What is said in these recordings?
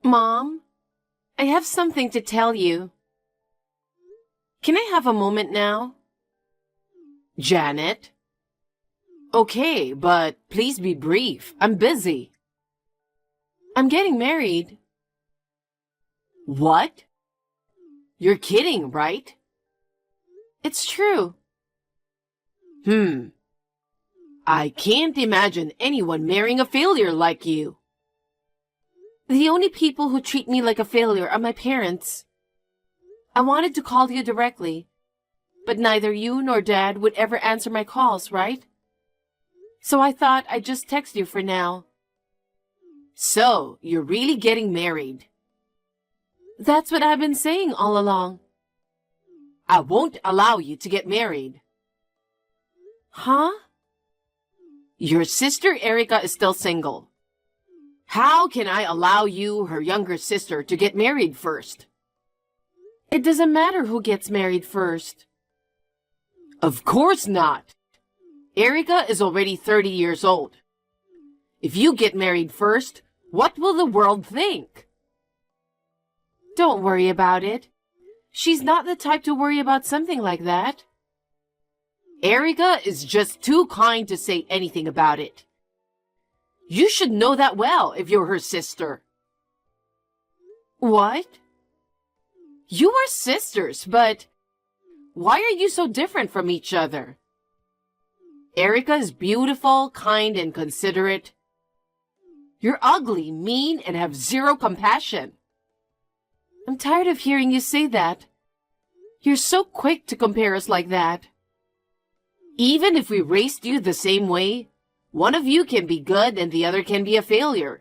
Mom, I have something to tell you. Can I have a moment now? Janet? Okay, but please be brief. I'm busy. I'm getting married. What? You're kidding, right? It's true. I can't imagine anyone marrying a failure like you. The only people who treat me like a failure are my parents. I wanted to call you directly, but neither you nor Dad would ever answer my calls, right? So I thought I'd just text you for now. So, you're really getting married? That's what I've been saying all along. I won't allow you to get married. Huh? Your sister Erica is still single. How can I allow you, her younger sister, to get married first? It doesn't matter who gets married first. Of course not. Erica is already 30 years old. If you get married first, what will the world think? Don't worry about it. She's not the type to worry about something like that. Erica is just too kind to say anything about it. You should know that well if you're her sister. What? You are sisters, but why are you so different from each other? Erica is beautiful, kind, and considerate. You're ugly, mean, and have zero compassion. I'm tired of hearing you say that. You're so quick to compare us like that. Even if we raised you the same way, one of you can be good and the other can be a failure.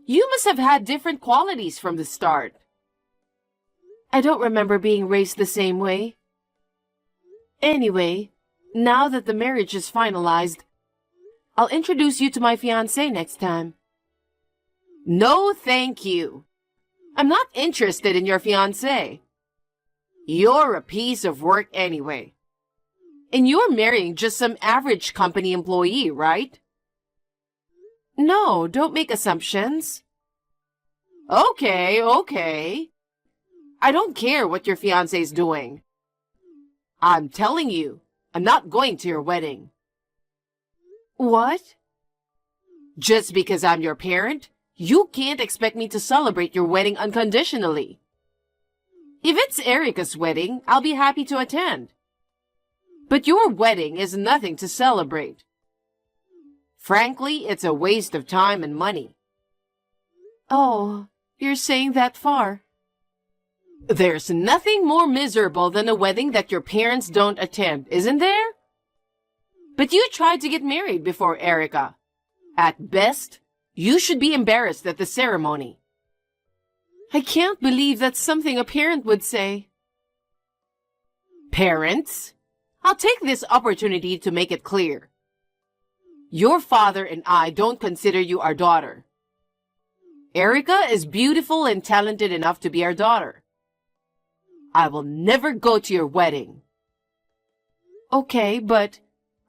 You must have had different qualities from the start. I don't remember being raised the same way. Anyway, now that the marriage is finalized, I'll introduce you to my fiancé next time. No, thank you. I'm not interested in your fiancé. You're a piece of work anyway. And you're marrying just some average company employee, right? No, don't make assumptions. Okay. I don't care what your fiancé's doing. I'm telling you, I'm not going to your wedding. What? Just because I'm your parent, you can't expect me to celebrate your wedding unconditionally. If it's Erica's wedding, I'll be happy to attend. But your wedding is nothing to celebrate. Frankly, it's a waste of time and money. Oh, you're saying that far. There's nothing more miserable than a wedding that your parents don't attend, isn't there? But you tried to get married before Erica. At best, you should be embarrassed at the ceremony. I can't believe that's something a parent would say. Parents? I'll take this opportunity to make it clear. Your father and I don't consider you our daughter. Erica is beautiful and talented enough to be our daughter. I will never go to your wedding. Okay, but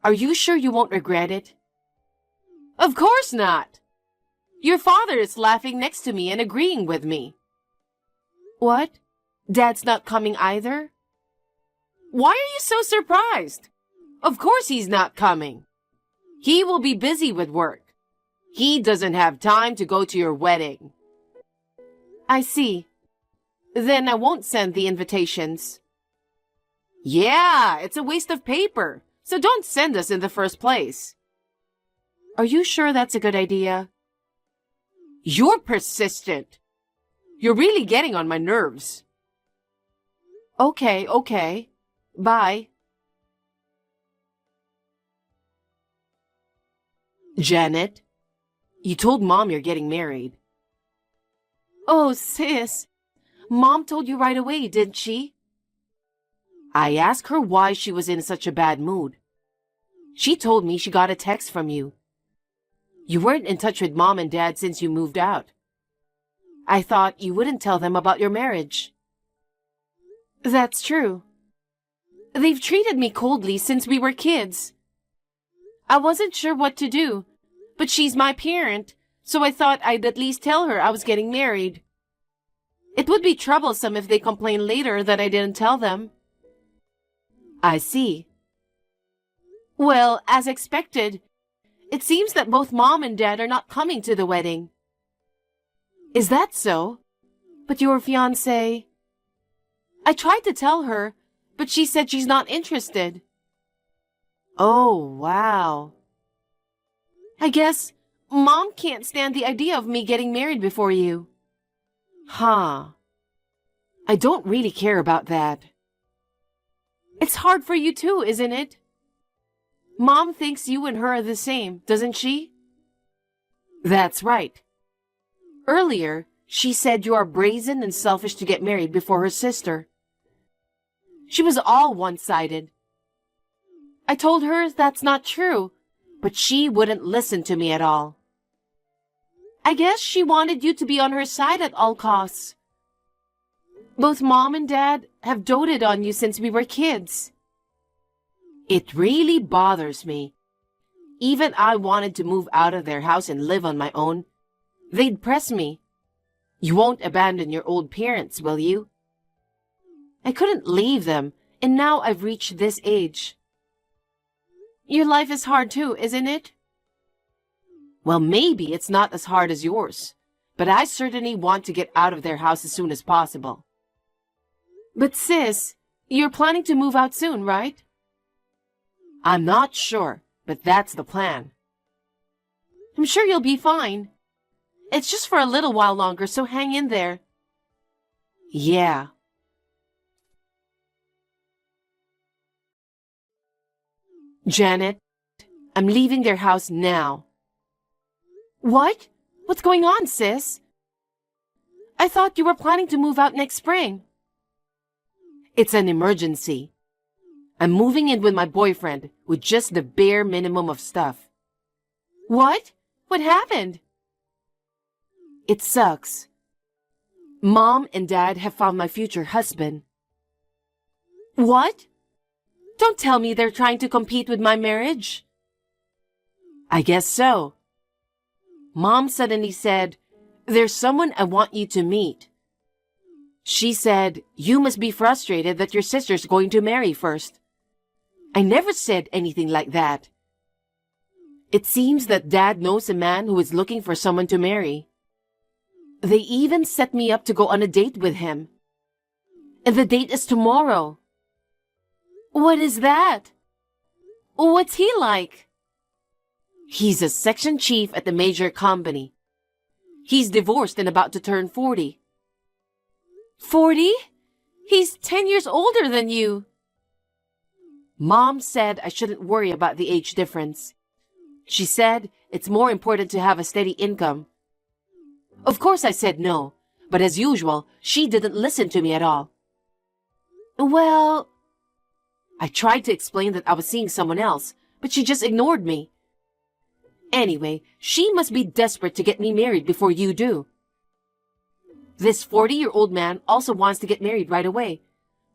are you sure you won't regret it? Of course not. Your father is laughing next to me and agreeing with me. What? Dad's not coming either? Why are you so surprised? Of course he's not coming. He will be busy with work. He doesn't have time to go to your wedding. I see. Then I won't send the invitations. Yeah, it's a waste of paper, so don't send us in the first place. Are you sure that's a good idea? You're persistent. You're really getting on my nerves. Okay. Bye. Janet, you told Mom you're getting married. Oh, sis. Mom told you right away, didn't she? I asked her why she was in such a bad mood. She told me she got a text from you. You weren't in touch with Mom and Dad since you moved out. I thought you wouldn't tell them about your marriage. That's true. They've treated me coldly since we were kids. I wasn't sure what to do, but she's my parent, So I thought I'd at least tell her I was getting married. It would be troublesome if they complain later that I didn't tell them. I see. Well, as expected, it seems that both Mom and Dad are not coming to the wedding. Is that so? But your fiancé... I tried to tell her, but she said she's not interested. Oh, wow. I guess Mom can't stand the idea of me getting married before you. Huh. I don't really care about that. It's hard for you too, isn't it? Mom thinks you and her are the same, doesn't she? That's right. Earlier, she said you are brazen and selfish to get married before her sister. She was all one-sided. I told her that's not true, but she wouldn't listen to me at all. I guess she wanted you to be on her side at all costs. Both Mom and Dad have doted on you since we were kids. It really bothers me. Even I wanted to move out of their house and live on my own. They'd press me. You won't abandon your old parents, will you? I couldn't leave them, and now I've reached this age. Your life is hard too, isn't it? Well, maybe it's not as hard as yours, but I certainly want to get out of their house as soon as possible. But sis, you're planning to move out soon, right? I'm not sure, but that's the plan. I'm sure you'll be fine. It's just for a little while longer, so hang in there. Yeah. Janet, I'm leaving their house now. What? What's going on, sis? I thought you were planning to move out next spring. It's an emergency. I'm moving in with my boyfriend with just the bare minimum of stuff. What? What happened? It sucks. Mom and Dad have found my future husband. What? Don't tell me they're trying to compete with my marriage. I guess so. Mom suddenly said, "There's someone I want you to meet." She said, "You must be frustrated that your sister's going to marry first." I never said anything like that. It seems that Dad knows a man who is looking for someone to marry. They even set me up to go on a date with him. And the date is tomorrow. What is that? What's he like? He's a section chief at a major company. He's divorced and about to turn 40. 40? He's 10 years older than you. Mom said I shouldn't worry about the age difference. She said it's more important to have a steady income. Of course I said no, but as usual, she didn't listen to me at all. Well, I tried to explain that I was seeing someone else, but she just ignored me. Anyway, she must be desperate to get me married before you do. This 40-year-old man also wants to get married right away,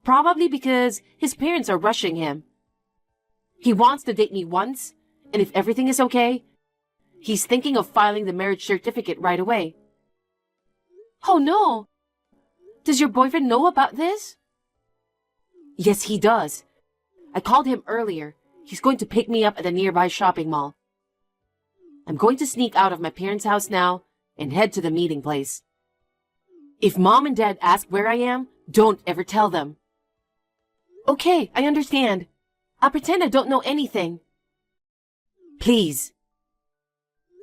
probably because his parents are rushing him. He wants to date me once, and if everything is okay, he's thinking of filing the marriage certificate right away. Oh no! Does your boyfriend know about this? Yes, he does. I called him earlier. He's going to pick me up at a nearby shopping mall. I'm going to sneak out of my parents' house now and head to the meeting place. If Mom and Dad ask where I am, don't ever tell them. Okay, I understand. I'll pretend I don't know anything. Please.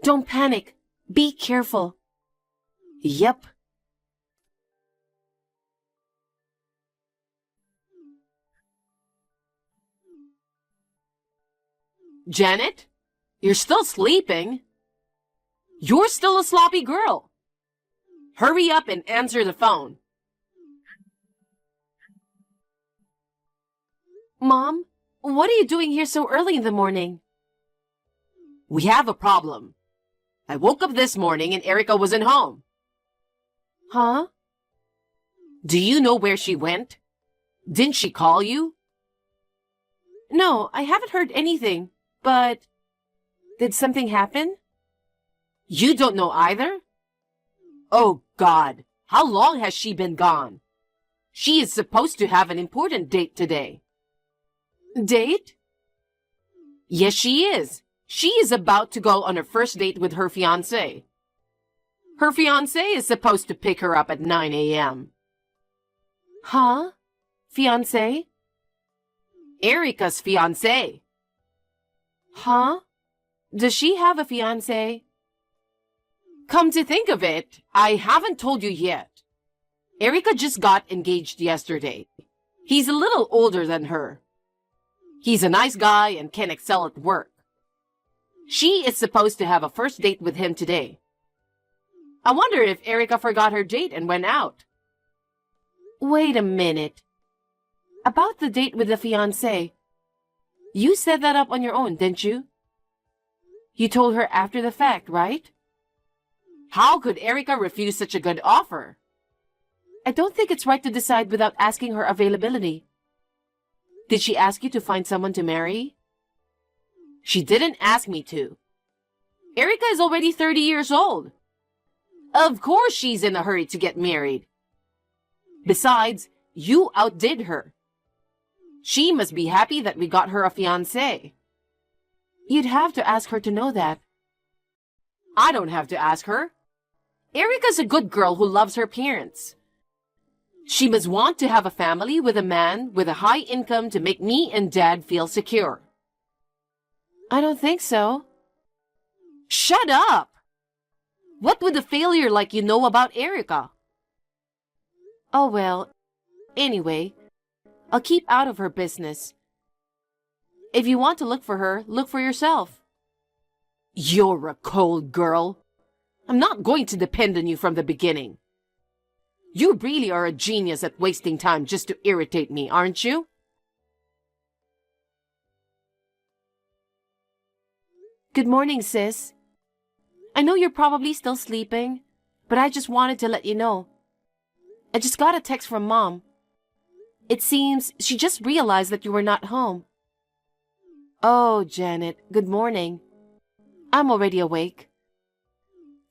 Don't panic. Be careful. Yep. Janet? You're still sleeping? You're still a sloppy girl. Hurry up and answer the phone. Mom, what are you doing here so early in the morning? We have a problem. I woke up this morning and Erica wasn't home. Huh? Do you know where she went? Didn't she call you? No, I haven't heard anything, but... Did something happen? You don't know either? Oh, God. How long has she been gone? She is supposed to have an important date today. Date? Yes, she is. She is about to go on her first date with her fiancé. Her fiancé is supposed to pick her up at 9 a.m. Huh? Fiancé? Erica's fiancé. Huh? Does she have a fiancé? Come to think of it, I haven't told you yet. Erica just got engaged yesterday. He's a little older than her. He's a nice guy and can excel at work. She is supposed to have a first date with him today. I wonder if Erica forgot her date and went out. Wait a minute. About the date with the fiancé. You set that up on your own, didn't you? You told her after the fact, right? How could Erica refuse such a good offer? I don't think it's right to decide without asking her availability. Did she ask you to find someone to marry? She didn't ask me to. Erica is already 30 years old. Of course she's in a hurry to get married. Besides, you outdid her. She must be happy that we got her a fiancé. You'd have to ask her to know that. I don't have to ask her. Erica's a good girl who loves her parents. She must want to have a family with a man with a high income to make me and Dad feel secure. I don't think so. Shut up! What would a failure like you know about Erica? Oh well, anyway, I'll keep out of her business. If you want to look for her, look for yourself. You're a cold girl. I'm not going to depend on you from the beginning. You really are a genius at wasting time just to irritate me, aren't you? Good morning, sis. I know you're probably still sleeping, but I just wanted to let you know. I just got a text from Mom. It seems she just realized that you were not home. Oh, Janet, good morning. I'm already awake.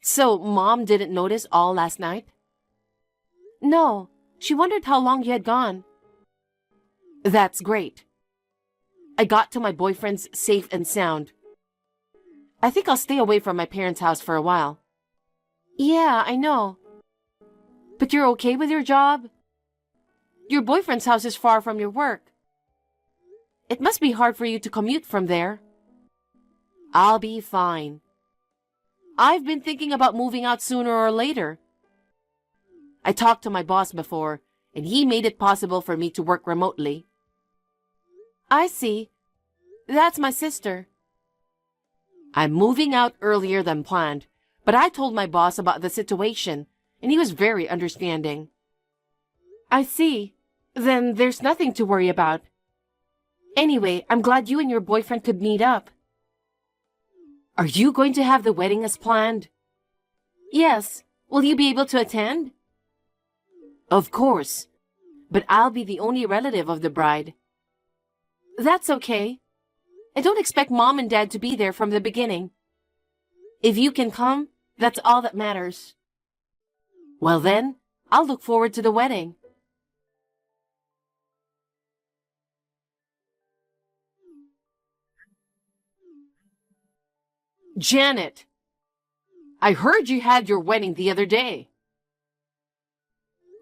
So, Mom didn't notice all last night? No, she wondered how long you had gone. That's great. I got to my boyfriend's safe and sound. I think I'll stay away from my parents' house for a while. Yeah, I know. But you're okay with your job? Your boyfriend's house is far from your work. It must be hard for you to commute from there. I'll be fine. I've been thinking about moving out sooner or later. I talked to my boss before, and he made it possible for me to work remotely. I see. That's my sister. I'm moving out earlier than planned, but I told my boss about the situation, and he was very understanding. I see. Then there's nothing to worry about. Anyway, I'm glad you and your boyfriend could meet up. Are you going to have the wedding as planned? Yes. Will you be able to attend? Of course. But I'll be the only relative of the bride. That's okay. I don't expect Mom and Dad to be there from the beginning. If you can come, that's all that matters. Well then, I'll look forward to the wedding. Janet, I heard you had your wedding the other day.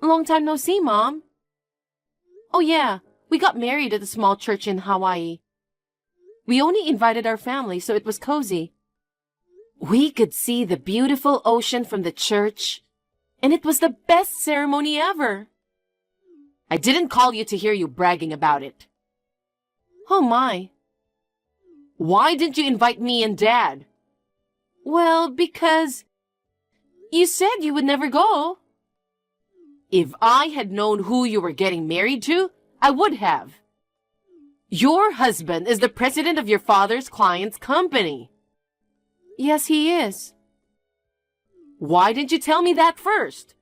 Long time no see, Mom. Oh yeah, we got married at a small church in Hawaii. We only invited our family, so it was cozy. We could see the beautiful ocean from the church, and it was the best ceremony ever. I didn't call you to hear you bragging about it. Oh my. Why didn't you invite me and Dad? Well, because you said you would never go. If I had known who you were getting married to, I would have. Your husband is the president of your father's client's company. Yes, he is. Why didn't you tell me that first?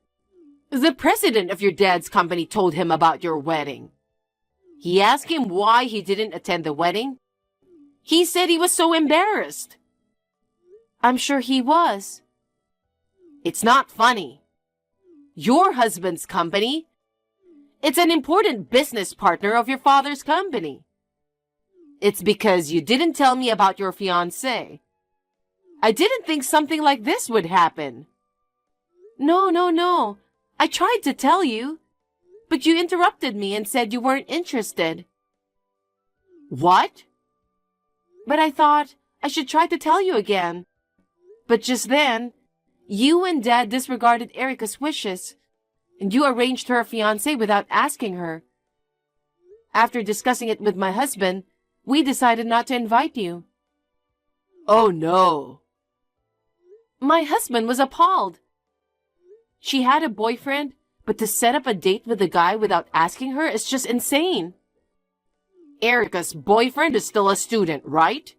The president of your dad's company told him about your wedding. He asked him why he didn't attend the wedding. He said he was so embarrassed. I'm sure he was. It's not funny. Your husband's company, it's an important business partner of your father's company. It's because you didn't tell me about your fiancé. I didn't think something like this would happen. No. I tried to tell you, but you interrupted me and said you weren't interested. What? But I thought I should try to tell you again. But just then, you and Dad disregarded Erica's wishes, and you arranged her a fiancé without asking her. After discussing it with my husband, we decided not to invite you. Oh no. My husband was appalled. She had a boyfriend, but to set up a date with a guy without asking her is just insane. Erica's boyfriend is still a student, right?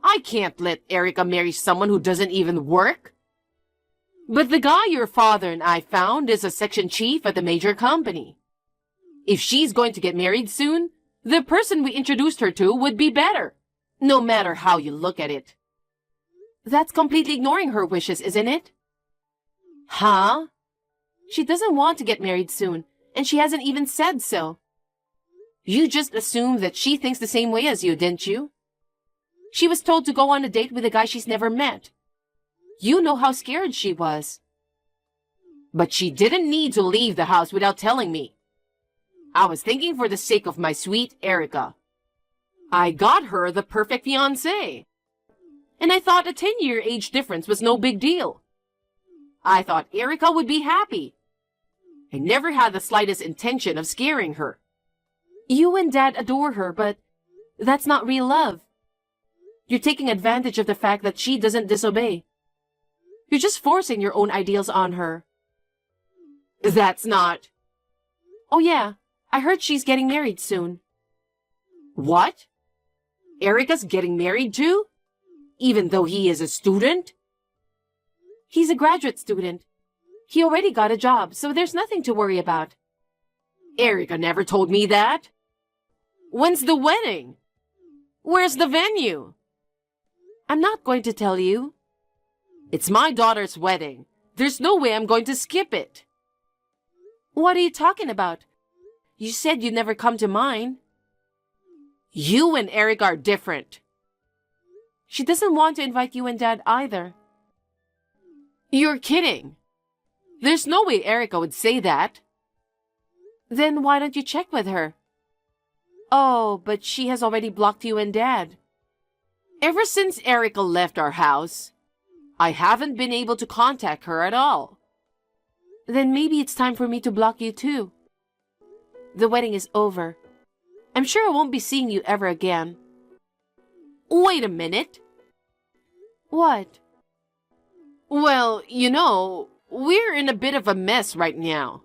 I can't let Erica marry someone who doesn't even work. But the guy your father and I found is a section chief at a major company. If she's going to get married soon, the person we introduced her to would be better, no matter how you look at it. That's completely ignoring her wishes, isn't it? Huh? She doesn't want to get married soon, and she hasn't even said so. You just assumed that she thinks the same way as you, didn't you? She was told to go on a date with a guy she's never met. You know how scared she was. But she didn't need to leave the house without telling me. I was thinking for the sake of my sweet Erica. I got her the perfect fiancé. And I thought a 10-year age difference was no big deal. I thought Erica would be happy. I never had the slightest intention of scaring her. You and Dad adore her, but that's not real love. You're taking advantage of the fact that she doesn't disobey. You're just forcing your own ideals on her. That's not... Oh yeah, I heard she's getting married soon. What? Erica's getting married too? Even though he is a student? He's a graduate student. He already got a job, so there's nothing to worry about. Erica never told me that. When's the wedding? Where's the venue? I'm not going to tell you. It's my daughter's wedding. There's no way I'm going to skip it. What are you talking about? You said you'd never come to mine. You and Erica are different. She doesn't want to invite you and Dad either. You're kidding. There's no way Erica would say that. Then why don't you check with her? Oh, but she has already blocked you and Dad. Ever since Erica left our house, I haven't been able to contact her at all. Then maybe it's time for me to block you too. The wedding is over. I'm sure I won't be seeing you ever again. Wait a minute. What? Well, we're in a bit of a mess right now.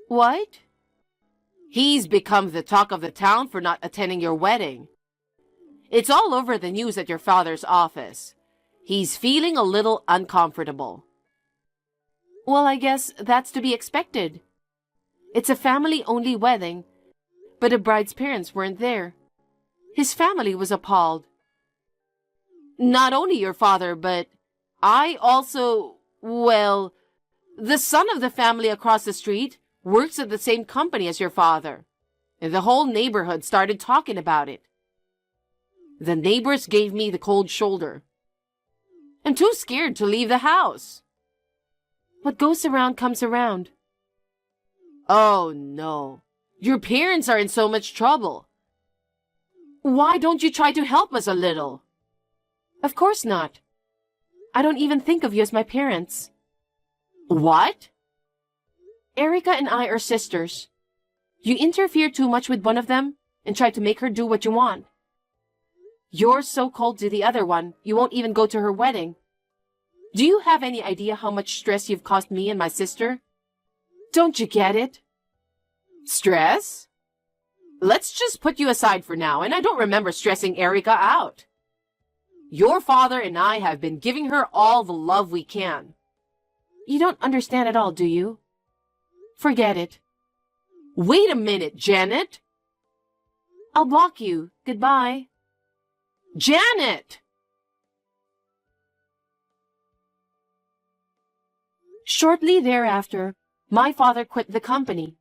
What? He's become the talk of the town for not attending your wedding. It's all over the news at your father's office. He's feeling a little uncomfortable. Well, I guess that's to be expected. It's a family-only wedding, but the bride's parents weren't there. His family was appalled. Not only your father, but I also, the son of the family across the street works at the same company as your father, and the whole neighborhood started talking about it. The neighbors gave me the cold shoulder. I'm too scared to leave the house. What goes around comes around. Oh no, your parents are in so much trouble. Why don't you try to help us a little? Of course not. I don't even think of you as my parents. What? Erica and I are sisters. You interfere too much with one of them and try to make her do what you want. You're so cold to the other one, you won't even go to her wedding. Do you have any idea how much stress you've caused me and my sister? Don't you get it? Stress? Let's just put you aside for now, and I don't remember stressing Erica out. Your father and I have been giving her all the love we can. You don't understand at all, do you? Forget it. Wait a minute, Janet. I'll block you. Goodbye. Janet! Shortly thereafter, my father quit the company.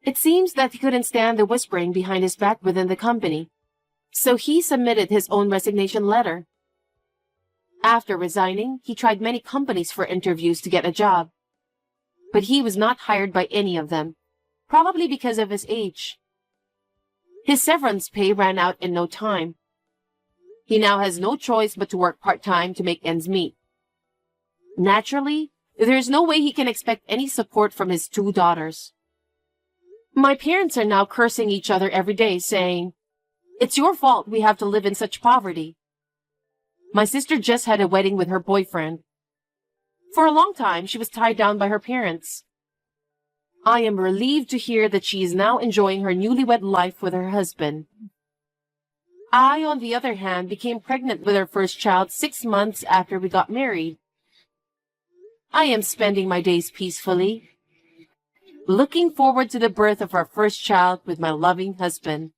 It seems that he couldn't stand the whispering behind his back within the company, so he submitted his own resignation letter. After resigning, he tried many companies for interviews to get a job, but he was not hired by any of them, probably because of his age. His severance pay ran out in no time. He now has no choice but to work part-time to make ends meet. Naturally, there is no way he can expect any support from his 2 daughters. My parents are now cursing each other every day, saying, "It's your fault we have to live in such poverty." My sister just had a wedding with her boyfriend. For a long time, she was tied down by her parents. I am relieved to hear that she is now enjoying her newlywed life with her husband. I, on the other hand, became pregnant with our first child 6 months after we got married. I am spending my days peacefully, looking forward to the birth of our first child with my loving husband.